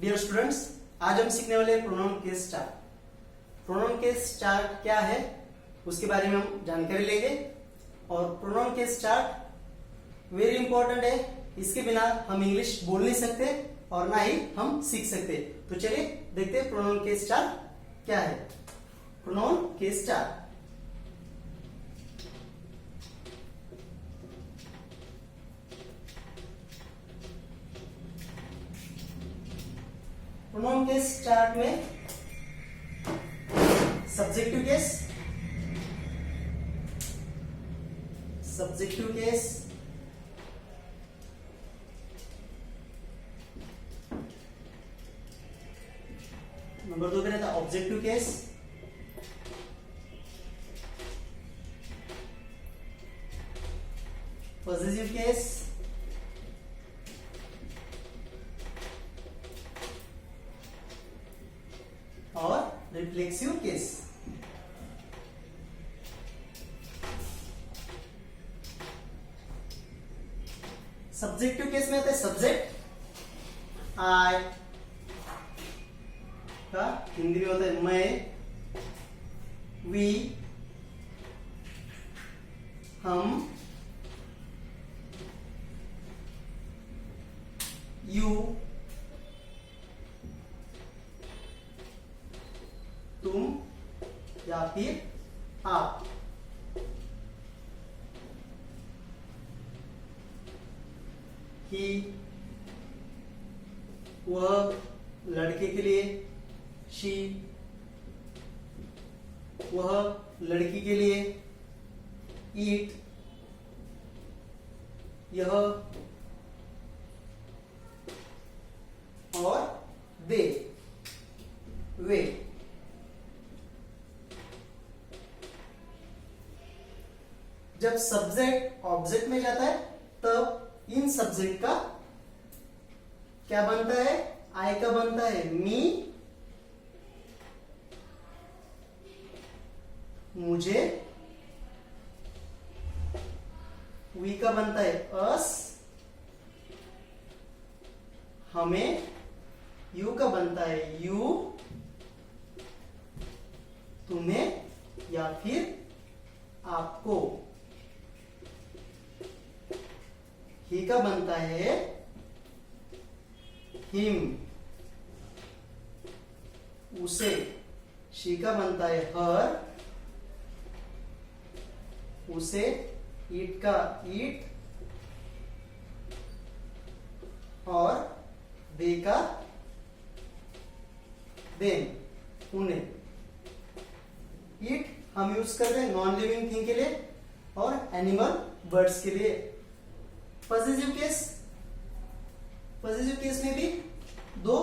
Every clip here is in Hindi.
डियर स्टूडेंट्स, आज हम सीखने वाले pronoun case star. Pronoun case star क्या है उसके बारे में हम जानकारी लेंगे। और pronoun case star very important है, इसके बिना हम इंग्लिश बोल नहीं सकते और ना ही हम सीख सकते। तो चलिए देखते हैं प्रोनाउन केस स्टार क्या है। Pronoun case star pronoun case start में सब्जेक्टिव केस, नंबर 2 पे रहता है ऑब्जेक्टिव केस, पॉजिटिव केस, और रिफ्लेक्सिव केस। सब्जेक्टिव केस में आता है सब्जेक्ट आई का हिंदी में होता है मैं, वी, हम, यू, तुम या फिर आप। ही वह लड़के के लिए, शी वह लड़की के लिए, ईट यह, और दे वे। जब सब्जेक्ट ऑब्जेक्ट में जाता है तब इन सब्जेक्ट का क्या बनता है, आई का बनता है मी, मुझे, वी का बनता है अस, हमें, यू का बनता है यू, तुम्हें या फिर आपको, ही का बनता है हिम, उसे, शी का बनता है हर, उसे, ईट का ईट, और दे का देन उन्हें। ईट हम यूज करते हैं नॉन लिविंग थिंग के लिए और एनिमल बर्ड्स के लिए। पॉजिटिव केस में भी दो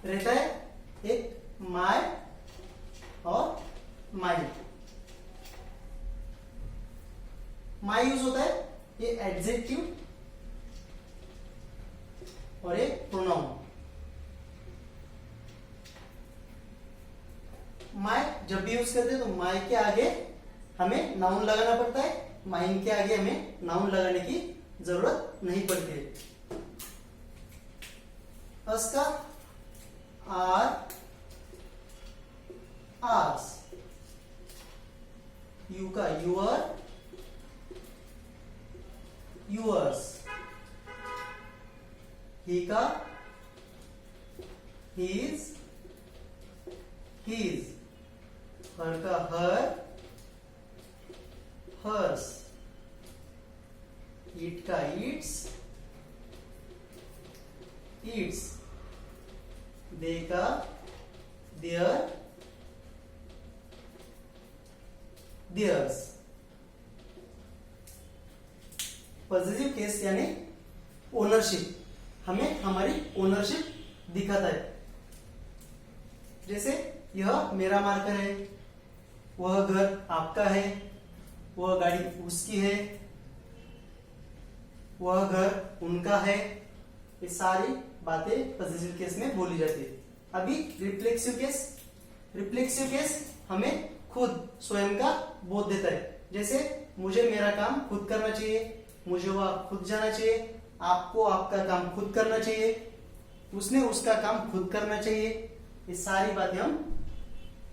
रहता है, एक माय और माई। माई यूज होता है ये एडजेक्टिव और एक प्रोनाउन। माय जब भी यूज करते हैं तो माय के आगे हमें नाउन लगाना पड़ता है, माइन के आगे हमें नाउन लगाने की जरूरत नहीं पड़ती है। अस का आर, आर्स, यू का यूअर, यूअर्स, ही का हीज, हीज, हर का हर, हर्स, ईट का ईट्स, ईट्स, दे का देयर, देयर्स। पॉजिटिव केस यानी ओनरशिप, हमें हमारी ओनरशिप दिखाता है। जैसे यह मेरा मार्कर है, वह घर आपका है, वह गाड़ी उसकी है, वह घर उनका है। ये सारी बातें पॉजिटिव केस में बोली जाती है। अभी रिफ्लेक्सिव केस हमें खुद स्वयं का बोध देता है। जैसे मुझे मेरा काम खुद करना चाहिए, मुझे वह खुद जाना चाहिए, आपको आपका काम खुद करना चाहिए। उसने उसका काम खुद करना चाहिए। ये सारी बातें हम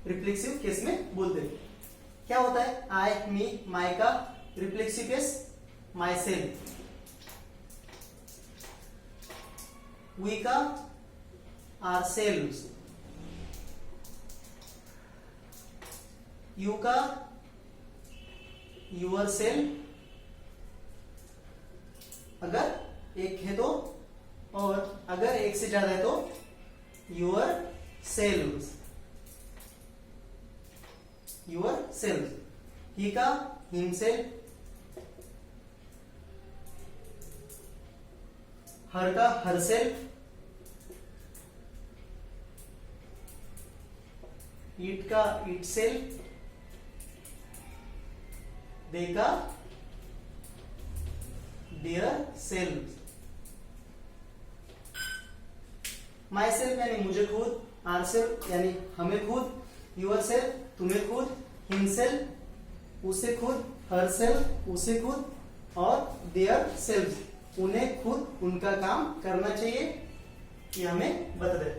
रिफ्लेक्सिव केस में बोलते हैं। क्या होता है आई, मी, माई का reflexive case myself, we का आर सेल्व्स, यू का यूर सेल्फ अगर एक है तो, और अगर एक से ज्यादा है तो यूर सेल्व्स, यूर सेल्व्स, ही का हिमसेल्फ, हर का हर सेल्फ, ईट का इट सेल्फ, दे का देयर सेल्फ, माई सेल्फ यानी मुझे खुद, आर सेल्फ यानी हमें खुद, यूर सेल्फ तुम्हें खुद, हिम सेल्फ उसे खुद, हर सेल्फ उसे खुद, और देयर सेल्फ उन्हें खुद उनका काम करना चाहिए, ये हमें बता दे।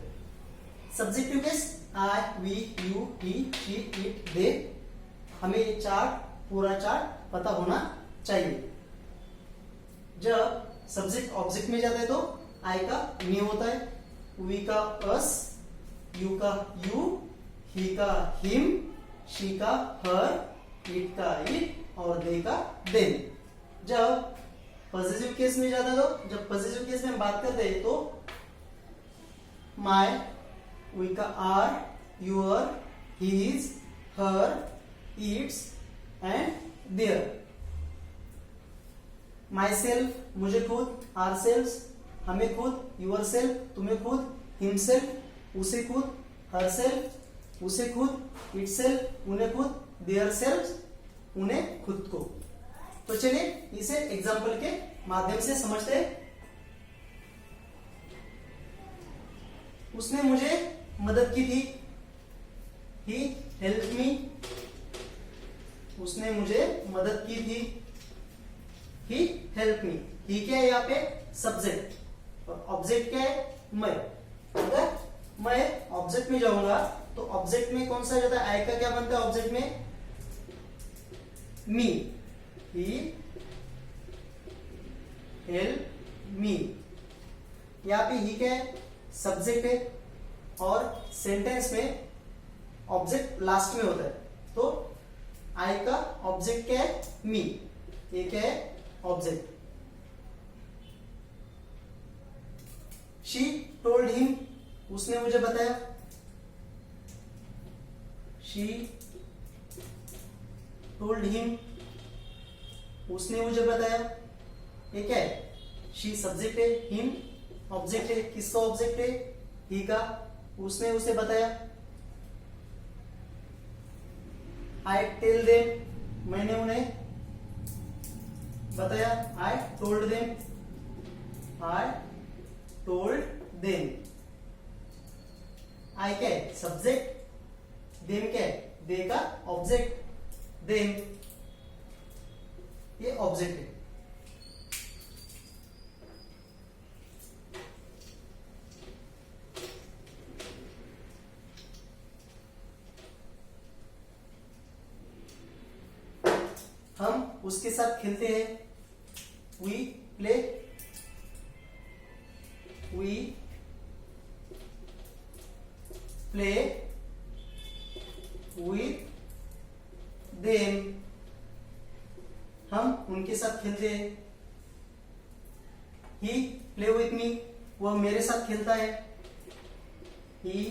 Subjective case I, we, you, he, she, it, they, हमें ये चार्ट पूरा चार्ट पता होना चाहिए। जब सब्जेक्ट ऑब्जेक्ट में जाता है तो आई का मी होता है, वी का अस, यू का यू, ही का हिम, शी का हर, इट का इट, और दे का देम। जब पॉजिटिव केस में जाता है तो, जब पॉजिटिव केस में हम बात करते हैं तो माय, वी का our, your, his, her, its and their. Myself मुझे खुद, आर सेल्फ हमें खुद, यूर सेल्फ तुम्हें खुद, हिम सेल्फ उसे खुद, हर सेल्फ उसे खुद, इट सेल्फ उन्हें खुद, देयर सेल्फ उन्हें खुद को। तो चलिए इसे एग्जाम्पल के माध्यम से समझते हैं। उसने मुझे मदद की थी, ही हेल्प मी, उसने मुझे मदद की थी, ही हेल्प मी। ही क्या है यहाँ पे सब्जेक्ट, और ऑब्जेक्ट क्या है मैं। अगर मैं ऑब्जेक्ट में जाऊंगा तो ऑब्जेक्ट में कौन सा जाता है, आई का क्या बनता है ऑब्जेक्ट में, मी, ही हेल्प मी। यहाँ पे ही क्या है सब्जेक्ट है, और सेंटेंस में ऑब्जेक्ट लास्ट में होता है, तो आई का ऑब्जेक्ट क्या है मी, ये क्या है ऑब्जेक्ट। शी टोल्ड हिम उसने मुझे बताया, शी टोल्ड हिम उसने मुझे बताया, ये क्या है शी सब्जेक्ट है, हिम ऑब्जेक्ट है, किसका ऑब्जेक्ट है ही का, उसने उसे बताया। आई टेल देम मैंने उन्हें बताया, I told them, I told them. I क्या है सब्जेक्ट, देम क्या है दे का ऑब्जेक्ट, देम ये ऑब्जेक्ट है। हम उसके साथ खेलते हैं, we play, we play with them, हम उनके साथ खेलते हैं। ही प्ले विथ मी वह मेरे साथ खेलता है, ही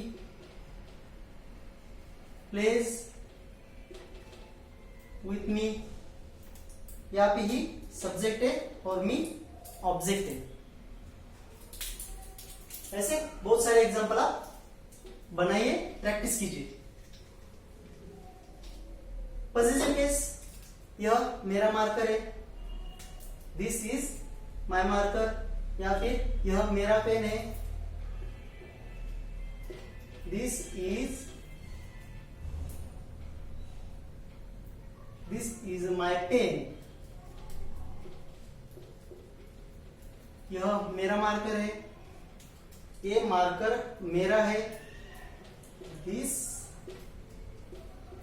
प्लेज विथ मी। यहाँ पे ही सब्जेक्ट है और मी ऑब्जेक्ट है। ऐसे बहुत सारे एग्जांपल आप बनाइए, प्रैक्टिस कीजिए। पॉजिटिव केस, यह मेरा मार्कर है, दिस इज माय मार्कर, या फिर यह मेरा पेन है, दिस इज माय पेन। यह मेरा मार्कर है, ये मार्कर मेरा है, दिस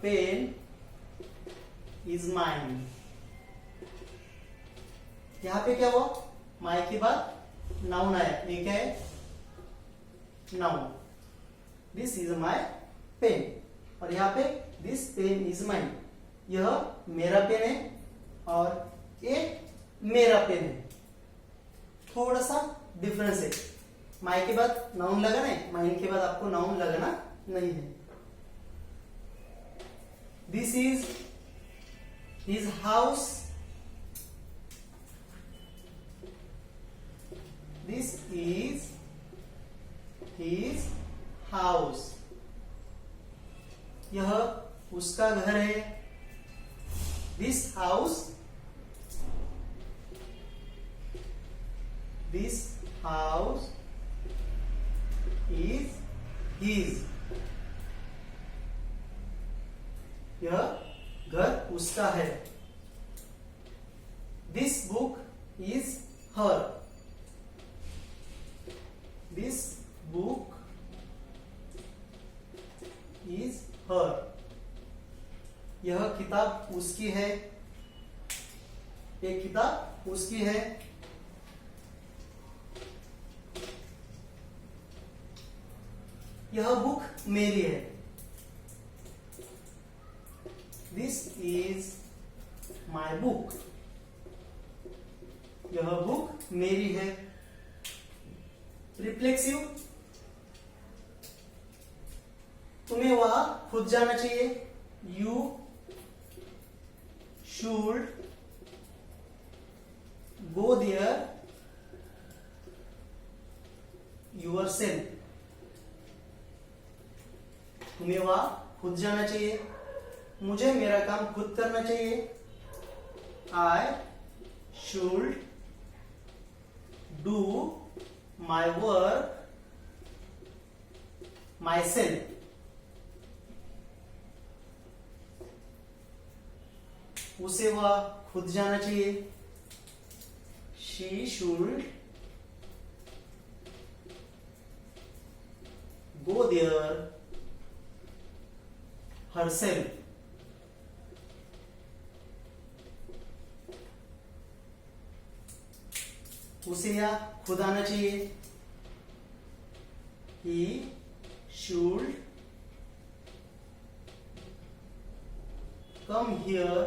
पेन इज माइन। यहां पे क्या हुआ, माई के बाद नाउन आया, ये क्या है, noun. This is my pen, और यहाँ पे दिस पेन इज माइन, यह मेरा पेन है और ये मेरा पेन है। थोड़ा सा डिफरेंस है, माई के बाद नाउन लगाना है, माइन के बाद आपको नाउन लगाना नहीं है। This is his house, this is his house, यह उसका घर है, दिस हाउस इज हिज, यह घर उसका है। This book is her, this book is her, यह किताब उसकी है, एक किताब उसकी है। यह बुक मेरी है, दिस इज माई बुक, यह बुक मेरी है। रिफ्लेक्सिव, तुम्हें वहां खुद जाना चाहिए, you should go there yourself, तुम्हें वहां खुद जाना चाहिए, मुझे मेरा काम खुद करना चाहिए, I should do my work myself, उसे वह खुद जाना चाहिए, she should go there herself, उसे या खुद आना चाहिए, he should come here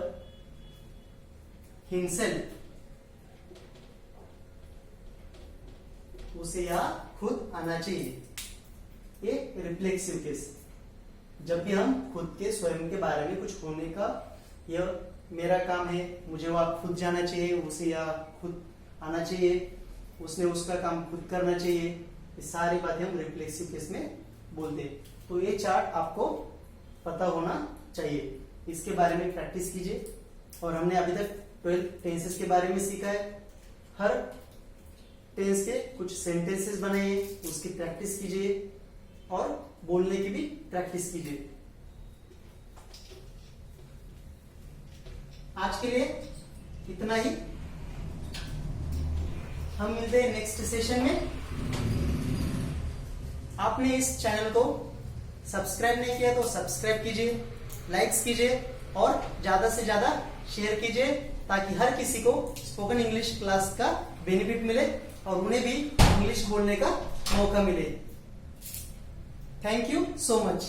himself, उसे या खुद आना चाहिए। ये रिफ्लेक्सिव केस, जब भी हम खुद के स्वयं के बारे में कुछ होने का, यह मेरा काम है, मुझे वहां खुद जाना चाहिए, उसे या खुद आना चाहिए, उसने उसका काम खुद करना चाहिए, ये सारी बातें हम रिफ्लेक्सिव केस में बोलते हैं। तो ये चार्ट आपको पता होना चाहिए, इसके बारे में प्रैक्टिस कीजिए। और हमने अभी तक 12 टेंसेस के बारे में सीखा है, हर टेंस के कुछ सेंटेंसेस बनाइए, उसकी प्रैक्टिस कीजिए और बोलने की भी प्रैक्टिस कीजिए। आज के लिए इतना ही, हम मिलते हैं नेक्स्ट सेशन में। आपने इस चैनल को सब्सक्राइब नहीं किया तो सब्सक्राइब कीजिए, लाइक्स कीजिए और ज्यादा से ज्यादा शेयर कीजिए, ताकि हर किसी को स्पोकन इंग्लिश क्लास का बेनिफिट मिले और उन्हें भी इंग्लिश बोलने का मौका मिले। Thank you so much.